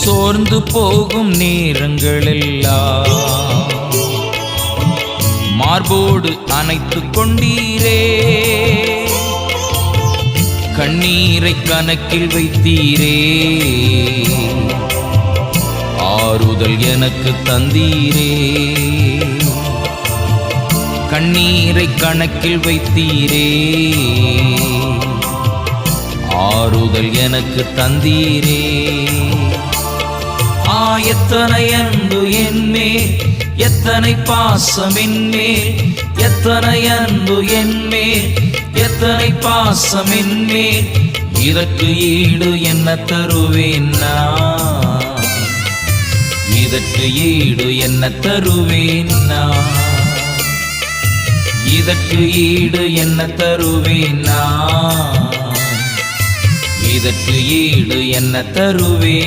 சோர்ந்து போகும் நேரங்களெல்லாம் மார்போடு அணைத்துக் கொண்டீரே. கண்ணீரை கணக்கில் வைத்தீரே, ஆறுதல் எனக்கு தந்தீரே. கண்ணீரை கணக்கில் வைத்தீரே, ஆறுதல் எனக்கு தந்தீரே. எத்தனை அன்பு என்மேல், எத்தனை பாசம் என்மேல், எத்தனை அன்பு என்மேல், எத்தனை பாசம் என்மேல். இதற்கு ஈடு என்ன தருவேன் நான்? இதற்கு ஈடு என்ன தருவேன் நான்? இதற்கு ஈடு என்ன தருவேன் நான்? இதற்கு ஈடு என்ன தருவேன்?